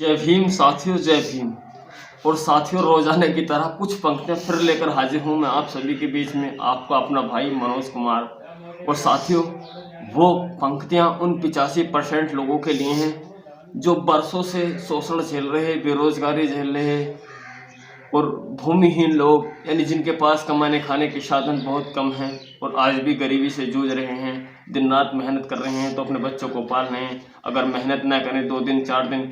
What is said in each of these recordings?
जय भीम साथियों, जय भीम। और साथियों, रोजाना की तरह कुछ पंक्तियां फिर लेकर हाजिर हूं मैं आप सभी के बीच में, आपका अपना भाई मनोज कुमार। और साथियों, वो पंक्तियां उन 85% लोगों के लिए हैं जो बरसों से शोषण झेल रहे, बेरोजगारी झेल रहे और भूमिहीन लोग, यानी जिनके पास कमाने खाने के साधन बहुत कम हैं और आज भी गरीबी से जूझ रहे हैं, दिन रात मेहनत कर रहे हैं तो अपने बच्चों को पाल रहे हैं। अगर मेहनत ना करें 2 दिन 4 दिन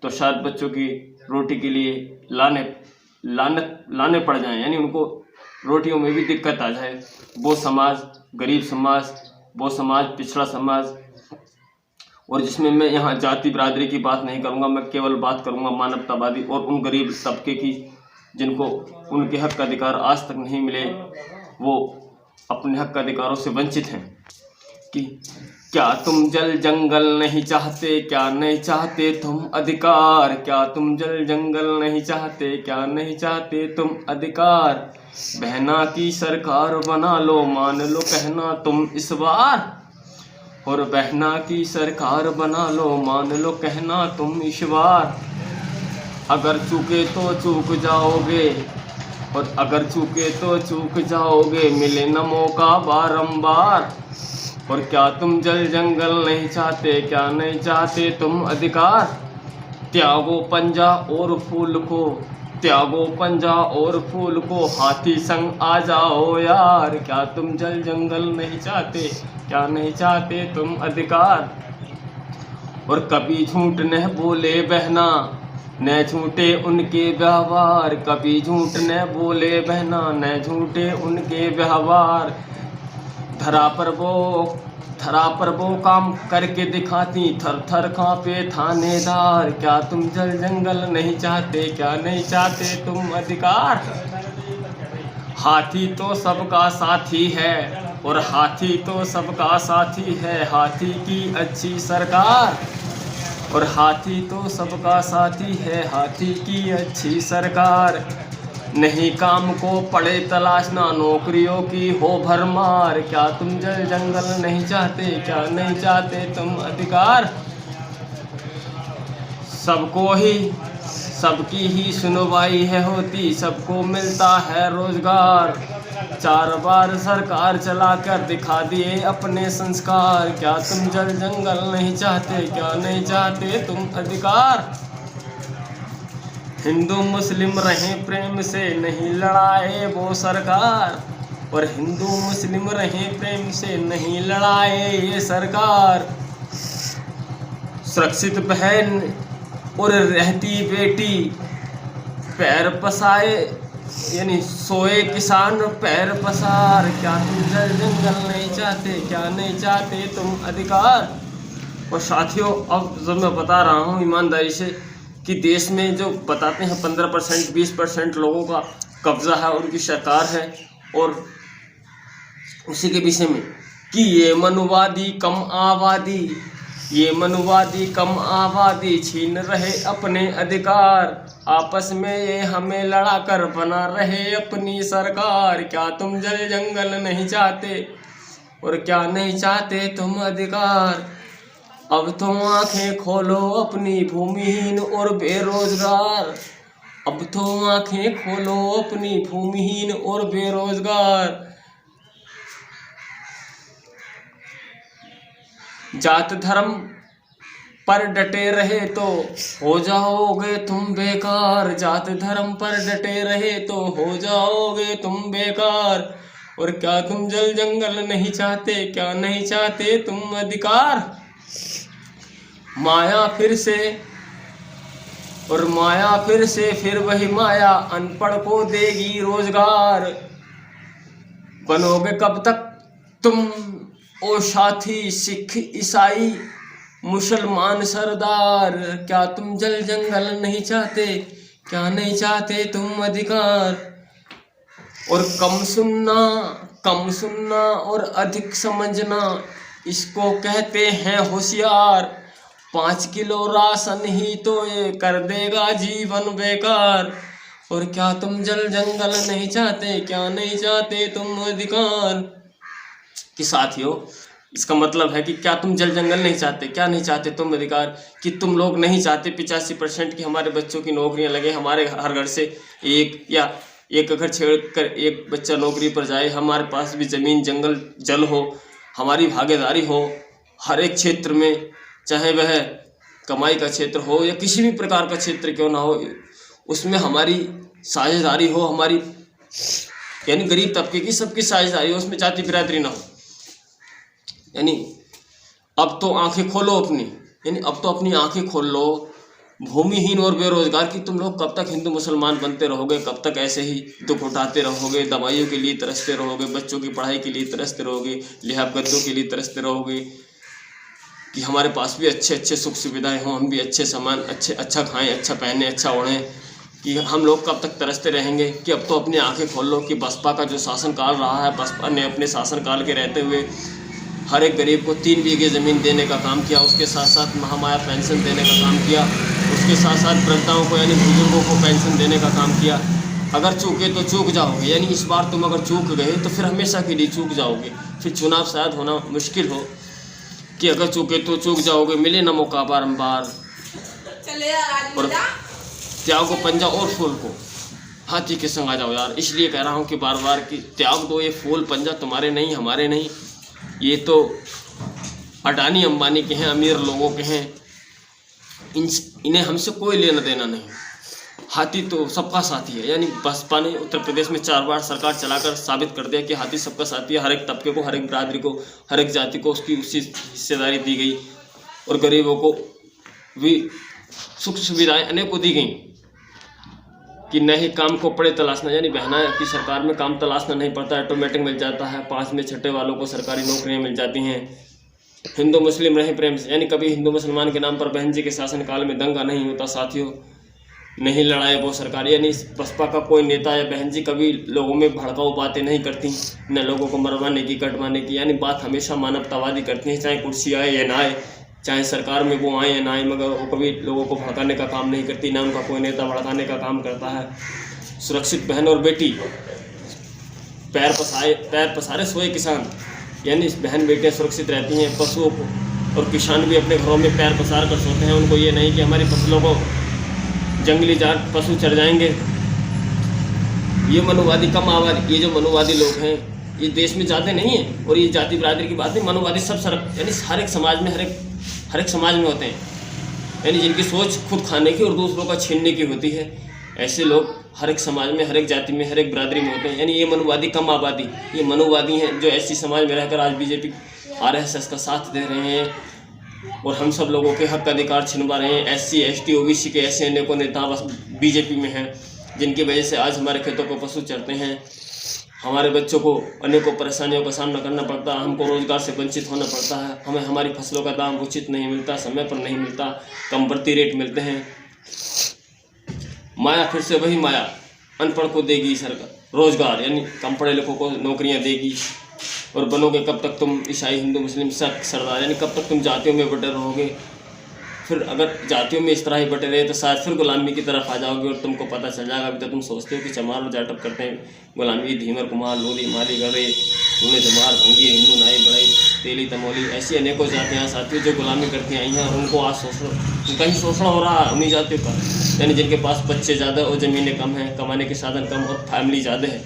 तो शायद बच्चों की रोटी के लिए लाने पड़ जाएं, यानी उनको रोटियों में भी दिक्कत आ जाए। वो समाज, गरीब समाज, वो समाज, पिछड़ा समाज, और जिसमें मैं यहाँ जाति बिरादरी की बात नहीं करूँगा, मैं केवल बात करूँगा मानवतावादी और उन गरीब तबके की जिनको उनके हक अधिकार आज तक नहीं मिले, वो अपने हक अधिकारों से वंचित हैं। कि क्या तुम जल जंगल नहीं चाहते, क्या नहीं चाहते तुम अधिकार, क्या तुम जल जंगल नहीं चाहते, क्या नहीं चाहते तुम अधिकार। बहना की सरकार बना लो, मान लो कहना तुम इस बार। और बहना की सरकार बना लो, मान लो कहना तुम इस बार। अगर चूके तो चूक जाओगे, और अगर चूके तो चूक जाओगे, मिले न मौका बारंबार। और क्या तुम जल जंगल नहीं चाहते, क्या नहीं चाहते तुम अधिकार। त्यागो पंजा और फूल को, त्यागो पंजा और फूल को, हाथी संग आ जाओ यार। क्या तुम जल जंगल नहीं चाहते, क्या नहीं चाहते तुम अधिकार। और कभी झूठ न बोले बहना, न झूठे उनके व्यवहार। कभी झूठ न बोले बहना, न झूठे उनके व्यवहार। धरा पर वो काम करके दिखाती, थर थर कांपे थानेदार। क्या तुम जल जंगल नहीं चाहते, क्या नहीं चाहते तुम अधिकार। हाथी तो सबका साथी है, और हाथी तो सबका साथी है, हाथी की अच्छी सरकार। और हाथी तो सबका साथी है, हाथी की अच्छी सरकार। नहीं काम को पड़े तलाशना, नौकरियों की हो भरमार। क्या तुम जल जंगल नहीं चाहते, क्या नहीं चाहते तुम अधिकार। सबको ही, सबकी ही सुनवाई है होती, सबको मिलता है रोजगार। 4 बार सरकार चलाकर दिखा दिए अपने संस्कार। क्या तुम जल जंगल नहीं चाहते, क्या नहीं चाहते तुम अधिकार। हिंदू मुस्लिम रहे प्रेम से, नहीं लड़ाए वो सरकार। और हिंदू मुस्लिम रहे प्रेम से, नहीं लड़ाए ये सरकार। सुरक्षित बहन और रहती बेटी, पैर पसाए, यानी सोए किसान पैर पसार। क्या तुम जल जंगल नहीं चाहते, क्या नहीं चाहते तुम अधिकार। और साथियों, अब जब मैं बता रहा हूँ ईमानदारी से कि देश में जो बताते हैं 15% 20% लोगों का कब्जा है, उनकी सरकार है, और उसी के विषय में कि ये मनुवादी कम आबादी, ये मनुवादी कम आबादी छीन रहे अपने अधिकार। आपस में ये हमें लड़ा कर बना रहे अपनी सरकार। क्या तुम जल जंगल नहीं चाहते, और क्या नहीं चाहते तुम अधिकार। अब तो आंखें खोलो अपनी भूमिहीन और बेरोजगार। अब तो आंखें खोलो अपनी भूमिहीन और बेरोजगार। जात धर्म पर डटे रहे तो हो जाओगे तुम बेकार। जात धर्म पर डटे रहे तो हो जाओगे तुम बेकार। और क्या तुम जल जंगल नहीं चाहते, क्या नहीं चाहते तुम अधिकार। माया फिर से, और माया फिर से, फिर वही माया, अनपढ़ को देगी रोजगार। बनोगे कब तक तुम ओ साथी, सिख ईसाई मुसलमान सरदार। क्या तुम जल जंगल नहीं चाहते, क्या नहीं चाहते तुम अधिकार। और कम सुनना और अधिक समझना, इसको कहते हैं होशियार। 5 किलो राशन ही तो ये कर देगा जीवन बेकार। और क्या तुम जल जंगल नहीं चाहते, क्या नहीं चाहते तुम अधिकार। कि साथियों, इसका मतलब है कि क्या तुम जल जंगल नहीं चाहते? क्या नहीं चाहते तुम अधिकार? कि तुम लोग नहीं चाहते 85% की हमारे बच्चों की नौकरियां लगे, हमारे हर घर से एक अगर छेड़ कर एक बच्चा नौकरी पर जाए, हमारे पास भी ज़मीन जंगल जल हो, हमारी भागीदारी हो हर एक क्षेत्र में, चाहे वह कमाई का क्षेत्र हो या किसी भी प्रकार का क्षेत्र क्यों ना हो, उसमें हमारी साझेदारी हो, हमारी यानी गरीब तबके की सबकी साझेदारी हो, उसमें जाति बिरादरी ना हो। यानी अब तो आंखें खोलो अपनी, यानी अब तो अपनी आंखें खोल लो भूमिहीन और बेरोजगार की। तुम लोग कब तक हिंदू मुसलमान बनते रहोगे? कब तक ऐसे ही दुख उठाते रहोगे? दवाइयों के लिए तरसते रहोगे, बच्चों की पढ़ाई के लिए तरसते रहोगे, लिहाफ गद्दों के लिए तरसते रहोगे कि हमारे पास भी अच्छे अच्छे सुख सुविधाएं हों, हम भी अच्छे सामान अच्छा खाएं, अच्छा पहने, अच्छा ओढ़ें? कि हम लोग कब तक तरसते रहेंगे? कि अब तो अपनी आंखें खोल लो कि बसपा का जो शासनकाल रहा है, बसपा ने अपने शासनकाल के रहते हुए हर एक गरीब को 3 बीघे ज़मीन देने का काम किया, उसके साथ साथ महामाया पेंशन देने का काम किया, उसके साथ साथ वृद्धाओं को यानी बुजुर्गों को पेंशन देने का काम किया। अगर चूके तो चूक जाओगे, यानी इस बार तुम अगर चूक गए तो फिर हमेशा के लिए चूक जाओगे, फिर चुनाव शायद होना मुश्किल हो। कि अगर चूके तो चूक जाओगे, मिले ना मौका बारम्बार, और त्यागो पंजा और फूल को हाथी के संग आ जाओ यार। इसलिए कह रहा हूँ कि बार बार कि त्याग दो ये फूल पंजा, तुम्हारे नहीं हमारे नहीं, ये तो अडानी अंबानी के हैं, अमीर लोगों के हैं, इन्हें हमसे कोई लेना देना नहीं। हाथी तो सबका साथी है, यानी बसपा ने उत्तर प्रदेश में 4 बार सरकार चलाकर साबित कर दिया कि हाथी सबका साथी है। हर एक तबके को, हर एक बिरादरी को, हर एक जाति को उसकी उसी हिस्सेदारी दी गई, और गरीबों को भी सुख सुविधाएं अनेकों दी गई। कि न ही काम को पड़े तलाशना, यानी बहना की सरकार में काम तलाशना नहीं पड़ता, ऑटोमेटिक मिल जाता है। 5 में छठे वालों को सरकारी नौकरियां मिल जाती हैं। हिंदू मुस्लिम रहे प्रेम से, यानी कभी हिंदू मुसलमान के नाम पर बहन जी के शासनकाल में दंगा नहीं होता साथियों, नहीं लड़ाई वो सरकार। यानी बसपा का कोई नेता या बहन जी कभी लोगों में भड़काऊ बातें नहीं करती, न लोगों को मरवाने की कटवाने की, यानी बात हमेशा मानवतावादी करती हैं। चाहे कुर्सी आए या ना आए, चाहे सरकार में वो आए या ना आए, मगर वो कभी लोगों को भड़काने का काम नहीं करती, ना उनका कोई नेता भड़काने का काम करता है। सुरक्षित बहन और बेटी, पैर पसारे सोए किसान, यानी बहन बेटियां सुरक्षित रहती हैं। पशुओं को और किसान भी अपने घरों में पैर पसार कर सोते हैं। उनको ये नहीं कि हमारी फसलों को जंगली जात पशु चर जाएंगे। ये मनोवादी कम आबादी, ये जो मनोवादी लोग हैं ये देश में ज़्यादा नहीं है। और ये जाति बिरादरी की बात नहीं, मनोवादी सब यानी हर एक समाज में हर एक समाज में होते हैं, यानी जिनकी सोच खुद खाने की और दूसरों का छीनने की होती है। ऐसे लोग हर एक समाज में, हर एक जाति में, हर एक बिरादरी में होते हैं। यानी ये मनोवादी कम आबादी, ये मनोवादी हैं जो ऐसी समाज में रहकर आज बीजेपी RSS का साथ दे रहे हैं और हम सब लोगों के हक अधिकार छिनवा रहे हैं। SC ST OBC के ऐसे अनेकों नेता बस बीजेपी में हैं जिनकी वजह से आज हमारे खेतों को पशु चरते हैं, हमारे बच्चों को अनेकों परेशानियों का सामना करना पड़ता है, हमको रोजगार से वंचित होना पड़ता है, हमें हमारी फसलों का दाम उचित नहीं मिलता, समय पर नहीं मिलता, कम बढ़ती रेट मिलते हैं। माया फिर से वही माया, अनपढ़ को देगी सरकार रोजगार, यानी कम पढ़े लिखों को नौकरियां देगी। और बनोगे कब तक तुम ईसाई हिंदू मुस्लिम सब सरदार, यानी कब तक तुम जातियों में बटे रहोगे। फिर अगर जातियों में इस तरह ही बटे रहे तो शायद फिर गुलामी की तरफ आ जाओगे और तुमको पता चल जाएगा। अभी तो तुम सोचते हो कि चमार और जाटव करते हैं गुलामी, धीमर कुमार, लोधी, माली, गड़े, लूले, जमार, भंगी, हिंदू, नाई, बड़ाई, तेली, तमोली, ऐसी अनेकों जातियाँ साथियों जो गुलामी करती आई हैं और उनको आज उनका ही शोषण हो रहा है उन्हीं जातियों का। यानी जिनके पास बच्चे ज़्यादा और ज़मीनें कम हैं, कमाने के साधन कम और फैमिली ज़्यादा है,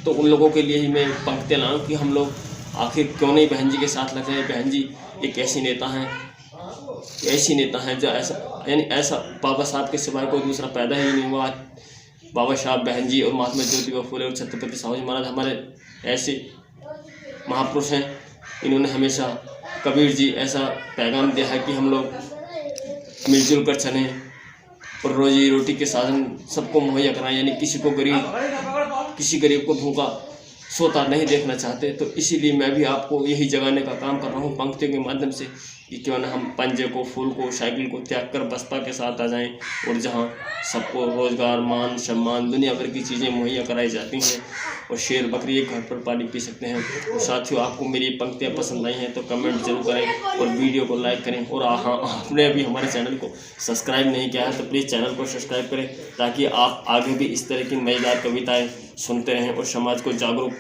तो उन लोगों के लिए ही मैं पंक्तियाँ लाऊँ कि हम लोग आखिर क्यों नहीं बहन जी के साथ लग रहे। बहन जी एक ऐसी नेता हैं जो ऐसा बाबा साहब के सिवाय कोई दूसरा पैदा ही नहीं हुआ। बाबा साहब, बहन जी और महात्मा ज्योतिबा फुले और छत्रपति साहू जी महाराज हमारे ऐसे महापुरुष हैं। इन्होंने हमेशा, कबीर जी ऐसा पैगाम दिया है कि हम लोग मिलजुल कर चलें और रोजी रोटी के साधन सबको मुहैया कराएं, यानी किसी गरीब को भूखा सोता नहीं देखना चाहते। तो इसीलिए मैं भी आपको यही जगाने का काम कर रहा हूँ पंक्तियों के माध्यम से कि क्यों ना हम पंजे को, फूल को, साइकिल को त्याग कर बसपा के साथ आ जाएं और जहाँ सबको रोजगार, मान सम्मान, दुनिया भर की चीज़ें मुहैया कराई जाती हैं और शेर बकरी एक घर पर पानी पी सकते हैं। और साथियों, आपको मेरी पंक्तियाँ पसंद आई हैं तो कमेंट जरूर करें और वीडियो को लाइक करें। और हाँ, आपने अभी हमारे चैनल को सब्सक्राइब नहीं किया है तो प्लीज़ चैनल को सब्सक्राइब करें ताकि आप आगे भी इस तरह की मज़ेदार कविताएँ सुनते रहें और समाज को जागरूक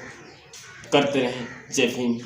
करते रहें। जय भीम।